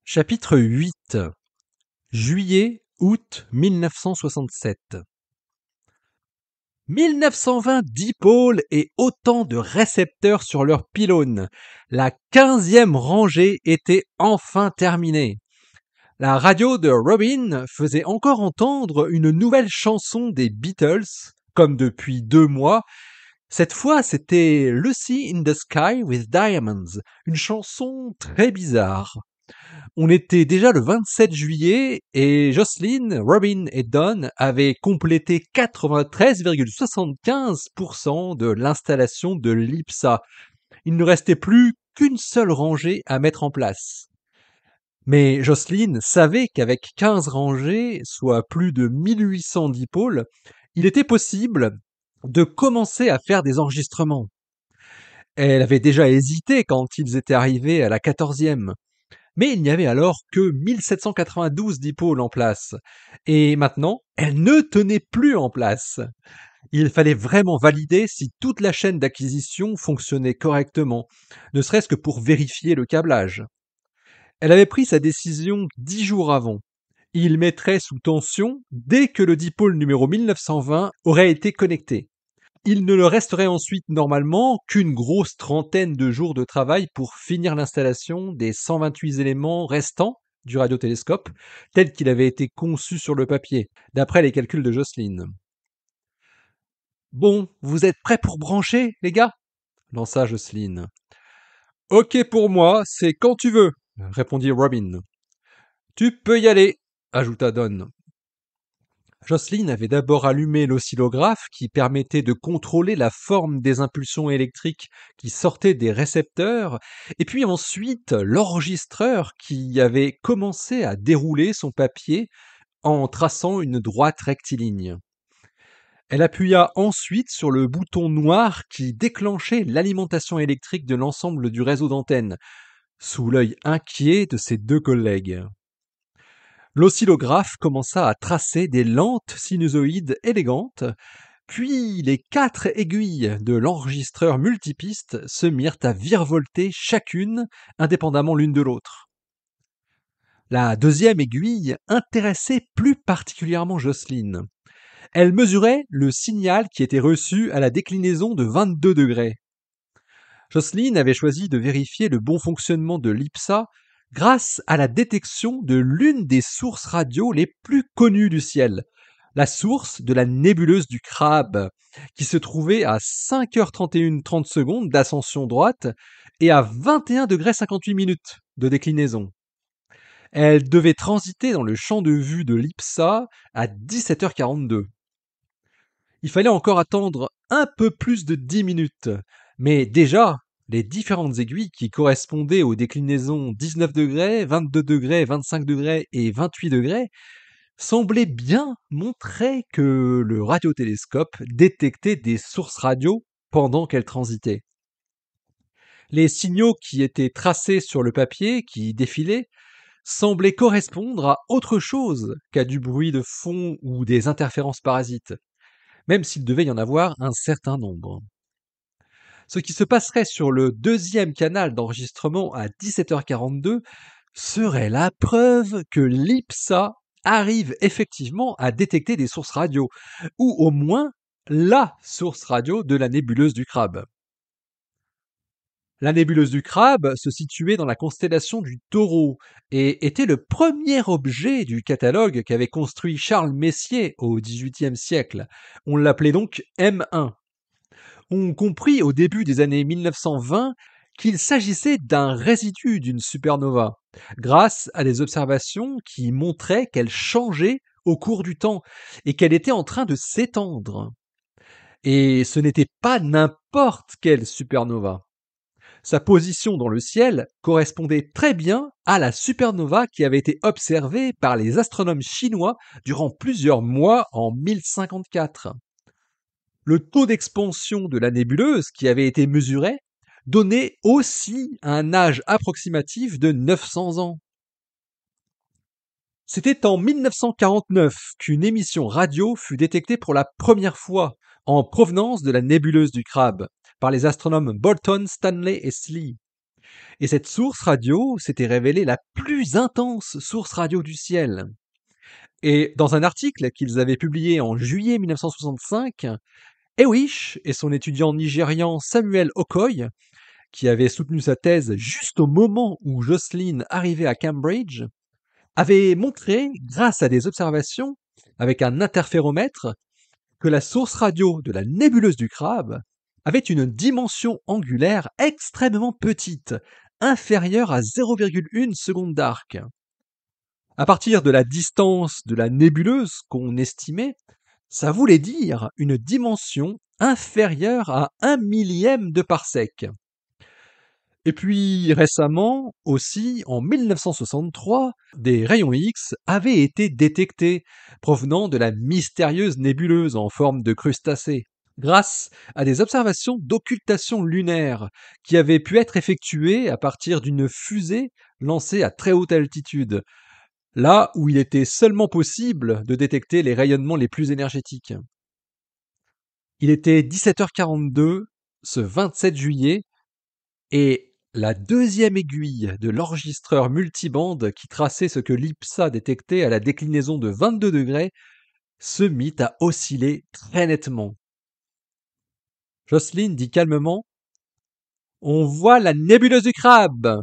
Chapitre 8. Juillet-août 1967. 1920 dipôles et autant de récepteurs sur leurs pylônes. La 15e rangée était enfin terminée. La radio de Robin faisait encore entendre une nouvelle chanson des Beatles, comme depuis 2 mois. Cette fois, c'était Lucy in the Sky with Diamonds, une chanson très bizarre. On était déjà le 27 juillet et Jocelyn, Robin et Don avaient complété 93,75% de l'installation de l'IPSA. Il ne restait plus qu'une seule rangée à mettre en place. Mais Jocelyn savait qu'avec 15 rangées, soit plus de 1800 dipôles, il était possible de commencer à faire des enregistrements. Elle avait déjà hésité quand ils étaient arrivés à la 14e. Mais il n'y avait alors que 1792 dipôles en place. Et maintenant, elle ne tenait plus en place. Il fallait vraiment valider si toute la chaîne d'acquisition fonctionnait correctement, ne serait-ce que pour vérifier le câblage. Elle avait pris sa décision 10 jours avant. Il mettrait sous tension dès que le dipôle numéro 1920 aurait été connecté. Il ne leur resterait ensuite normalement qu'une grosse trentaine de jours de travail pour finir l'installation des 128 éléments restants du radiotélescope, tel qu'il avait été conçu sur le papier, d'après les calculs de Jocelyn. Bon, vous êtes prêts pour brancher, les gars lança Jocelyn. Ok pour moi, c'est quand tu veux, répondit Robin. Tu peux y aller, ajouta Don. Jocelyn avait d'abord allumé l'oscillographe qui permettait de contrôler la forme des impulsions électriques qui sortaient des récepteurs, et puis ensuite l'enregistreur qui avait commencé à dérouler son papier en traçant une droite rectiligne. Elle appuya ensuite sur le bouton noir qui déclenchait l'alimentation électrique de l'ensemble du réseau d'antennes, sous l'œil inquiet de ses deux collègues. L'oscillographe commença à tracer des lentes sinusoïdes élégantes, puis les 4 aiguilles de l'enregistreur multipiste se mirent à virevolter chacune, indépendamment l'une de l'autre. La deuxième aiguille intéressait plus particulièrement Jocelyn. Elle mesurait le signal qui était reçu à la déclinaison de 22 degrés. Jocelyn avait choisi de vérifier le bon fonctionnement de l'IPSA grâce à la détection de l'une des sources radio les plus connues du ciel, la source de la nébuleuse du Crabe, qui se trouvait à 5h31 d'ascension droite et à 21 degrés 58 de déclinaison. Elle devait transiter dans le champ de vue de l'IPSA à 17h42. Il fallait encore attendre un peu plus de 10 minutes, mais déjà, les différentes aiguilles qui correspondaient aux déclinaisons 19 degrés, 22 degrés, 25 degrés et 28 degrés semblaient bien montrer que le radiotélescope détectait des sources radio pendant qu'elles transitaient. Les signaux qui étaient tracés sur le papier qui défilait semblaient correspondre à autre chose qu'à du bruit de fond ou des interférences parasites, même s'il devait y en avoir un certain nombre. Ce qui se passerait sur le deuxième canal d'enregistrement à 17h42 serait la preuve que l'IPSA arrive effectivement à détecter des sources radio, ou au moins la source radio de la nébuleuse du Crabe. La nébuleuse du Crabe se situait dans la constellation du Taureau et était le premier objet du catalogue qu'avait construit Charles Messier au XVIIIe siècle. On l'appelait donc M1. On comprit au début des années 1920 qu'il s'agissait d'un résidu d'une supernova, grâce à des observations qui montraient qu'elle changeait au cours du temps et qu'elle était en train de s'étendre. Et ce n'était pas n'importe quelle supernova. Sa position dans le ciel correspondait très bien à la supernova qui avait été observée par les astronomes chinois durant plusieurs mois en 1054. Le taux d'expansion de la nébuleuse qui avait été mesuré donnait aussi un âge approximatif de 900 ans. C'était en 1949 qu'une émission radio fut détectée pour la première fois en provenance de la nébuleuse du Crabe par les astronomes Bolton, Stanley et Slee. Et cette source radio s'était révélée la plus intense source radio du ciel. Et dans un article qu'ils avaient publié en juillet 1965, Hewish et son étudiant nigérian Samuel Okoye, qui avait soutenu sa thèse juste au moment où Jocelyn arrivait à Cambridge, avaient montré, grâce à des observations avec un interféromètre, que la source radio de la nébuleuse du Crabe avait une dimension angulaire extrêmement petite, inférieure à 0,1 seconde d'arc. À partir de la distance de la nébuleuse qu'on estimait, ça voulait dire une dimension inférieure à 1 millième de parsec. Et puis récemment aussi, en 1963, des rayons X avaient été détectés provenant de la mystérieuse nébuleuse en forme de crustacé, grâce à des observations d'occultation lunaire qui avaient pu être effectuées à partir d'une fusée lancée à très haute altitude, là où il était seulement possible de détecter les rayonnements les plus énergétiques. Il était 17h42 ce 27 juillet et la deuxième aiguille de l'enregistreur multibande qui traçait ce que l'IPSA détectait à la déclinaison de 22 degrés se mit à osciller très nettement. Jocelyn dit calmement: « On voit la nébuleuse du Crabe !»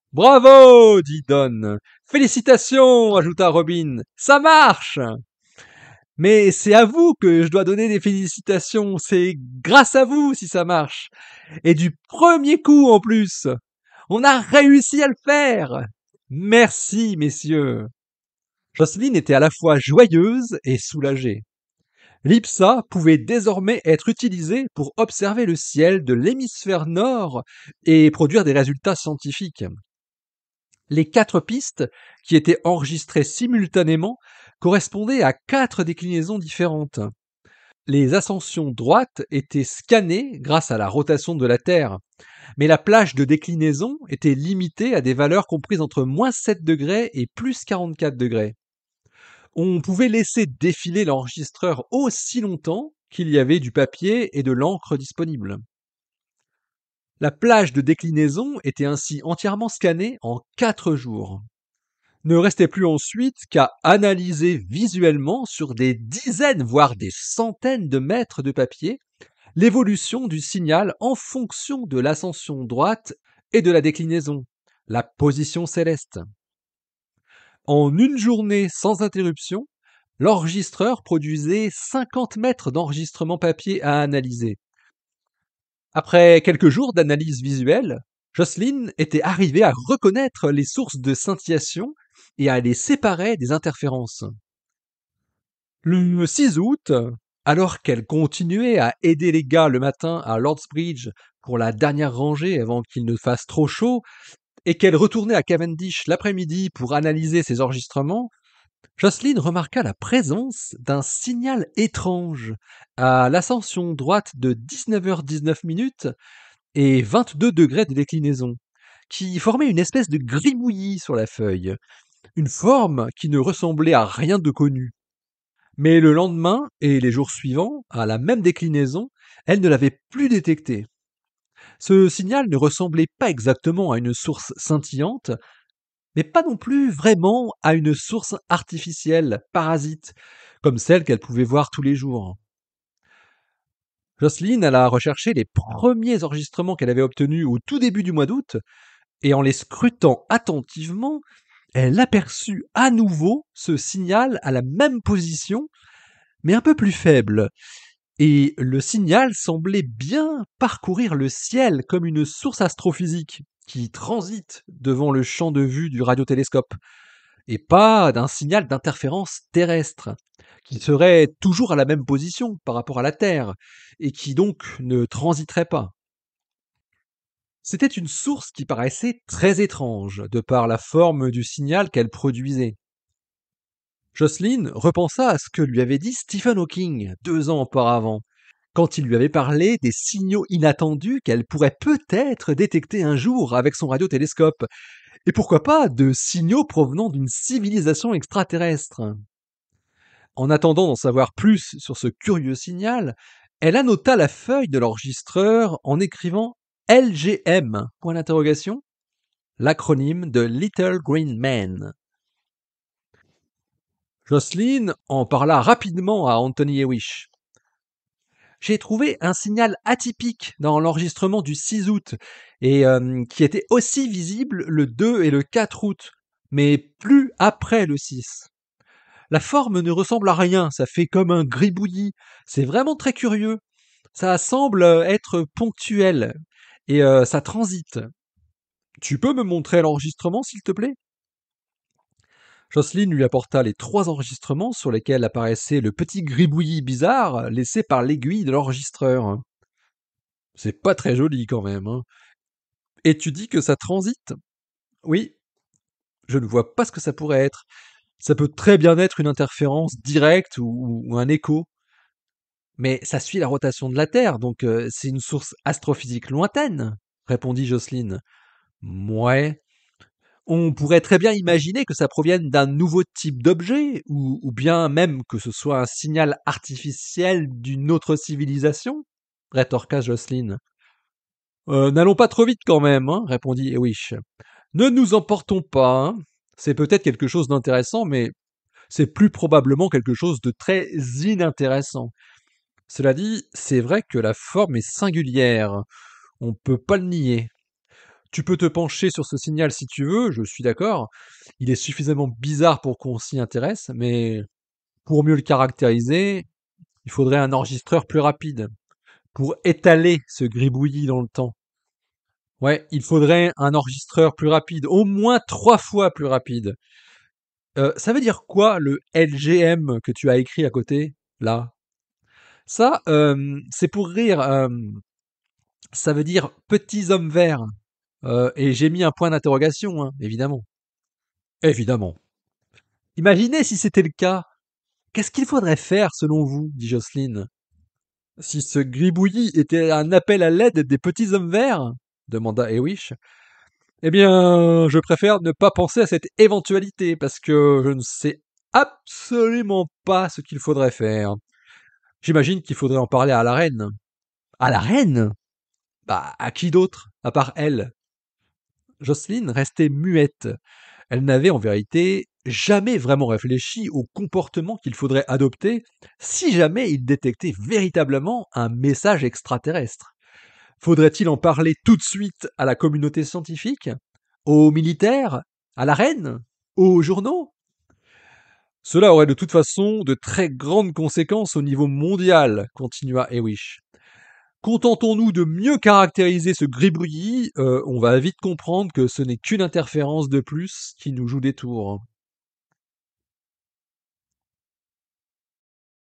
« Bravo !» dit Don. « Félicitations !» ajouta Robin. « Ça marche !» « Mais c'est à vous que je dois donner des félicitations, c'est grâce à vous si ça marche. Et du premier coup en plus. On a réussi à le faire. Merci, messieurs. » Jocelyn était à la fois joyeuse et soulagée. L'IPSA pouvait désormais être utilisé pour observer le ciel de l'hémisphère nord et produire des résultats scientifiques. Les 4 pistes, qui étaient enregistrées simultanément, correspondaient à 4 déclinaisons différentes. Les ascensions droites étaient scannées grâce à la rotation de la Terre, mais la plage de déclinaison était limitée à des valeurs comprises entre -7 degrés et +44 degrés. On pouvait laisser défiler l'enregistreur aussi longtemps qu'il y avait du papier et de l'encre disponibles. La plage de déclinaison était ainsi entièrement scannée en 4 jours. Ne restait plus ensuite qu'à analyser visuellement sur des dizaines, voire des centaines de mètres de papier, l'évolution du signal en fonction de l'ascension droite et de la déclinaison, la position céleste. En une journée sans interruption, l'enregistreur produisait 50 mètres d'enregistrement papier à analyser. Après quelques jours d'analyse visuelle, Jocelyn était arrivée à reconnaître les sources de scintillation et à les séparer des interférences. Le 6 août, alors qu'elle continuait à aider les gars le matin à Lordsbridge pour la dernière rangée avant qu'il ne fasse trop chaud, et qu'elle retournait à Cavendish l'après-midi pour analyser ses enregistrements, Jocelyn remarqua la présence d'un signal étrange à l'ascension droite de 19h19 et 22 degrés de déclinaison, qui formait une espèce de gribouillis sur la feuille, une forme qui ne ressemblait à rien de connu. Mais le lendemain et les jours suivants, à la même déclinaison, elle ne l'avait plus détecté. Ce signal ne ressemblait pas exactement à une source scintillante, mais pas non plus vraiment à une source artificielle, parasite, comme celle qu'elle pouvait voir tous les jours. Jocelyn alla rechercher les premiers enregistrements qu'elle avait obtenus au tout début du mois d'août, et en les scrutant attentivement, elle aperçut à nouveau ce signal à la même position, mais un peu plus faible, et le signal semblait bien parcourir le ciel comme une source astrophysique qui transite devant le champ de vue du radiotélescope, et pas d'un signal d'interférence terrestre, qui serait toujours à la même position par rapport à la Terre, et qui donc ne transiterait pas. C'était une source qui paraissait très étrange, de par la forme du signal qu'elle produisait. Jocelyn repensa à ce que lui avait dit Stephen Hawking 2 ans auparavant, quand il lui avait parlé des signaux inattendus qu'elle pourrait peut-être détecter un jour avec son radiotélescope, et pourquoi pas de signaux provenant d'une civilisation extraterrestre. En attendant d'en savoir plus sur ce curieux signal, elle annota la feuille de l'enregistreur en écrivant LGM, point d'interrogation, l'acronyme de Little Green Man. Jocelyn en parla rapidement à Anthony Hewish. J'ai trouvé un signal atypique dans l'enregistrement du 6 août et qui était aussi visible le 2 et le 4 août, mais plus après le 6. La forme ne ressemble à rien, ça fait comme un gribouillis. C'est vraiment très curieux. Ça semble être ponctuel et ça transite. Tu peux me montrer l'enregistrement, s'il te plaît? Jocelyne lui apporta les 3 enregistrements sur lesquels apparaissait le petit gribouillis bizarre laissé par l'aiguille de l'enregistreur. C'est pas très joli quand même, hein. Et tu dis que ça transite? Oui, je ne vois pas ce que ça pourrait être. Ça peut très bien être une interférence directe ou un écho. Mais ça suit la rotation de la Terre, donc c'est une source astrophysique lointaine, répondit Jocelyne. Mouais. On pourrait très bien imaginer que ça provienne d'un nouveau type d'objet, ou bien même que ce soit un signal artificiel d'une autre civilisation, rétorqua Jocelyne. N'allons pas trop vite quand même, hein, répondit Hewish. Ne nous emportons pas, hein. C'est peut-être quelque chose d'intéressant, mais c'est plus probablement quelque chose de très inintéressant. Cela dit, c'est vrai que la forme est singulière, on peut pas le nier. Tu peux te pencher sur ce signal si tu veux, je suis d'accord. Il est suffisamment bizarre pour qu'on s'y intéresse, mais pour mieux le caractériser, il faudrait un enregistreur plus rapide, pour étaler ce gribouillis dans le temps. Ouais, il faudrait un enregistreur plus rapide, au moins 3 fois plus rapide. Ça veut dire quoi le LGM que tu as écrit à côté, là? Ça, c'est pour rire, ça veut dire petits hommes verts. Et j'ai mis un point d'interrogation, hein, évidemment. Évidemment. Imaginez si c'était le cas. Qu'est-ce qu'il faudrait faire selon vous, dit Jocelyne. Si ce gribouillis était un appel à l'aide des petits hommes verts demanda Hewish. Eh bien, je préfère ne pas penser à cette éventualité, parce que je ne sais absolument pas ce qu'il faudrait faire. J'imagine qu'il faudrait en parler à la reine. À la reine? Bah, à qui d'autre, à part elle? Jocelyne restait muette. Elle n'avait en vérité jamais vraiment réfléchi au comportement qu'il faudrait adopter si jamais il détectait véritablement un message extraterrestre. Faudrait-il en parler tout de suite à la communauté scientifique? Aux militaires? À la reine? Aux journaux? Cela aurait de toute façon de très grandes conséquences au niveau mondial, continua Hewish. Contentons-nous de mieux caractériser ce gribouillis, on va vite comprendre que ce n'est qu'une interférence de plus qui nous joue des tours.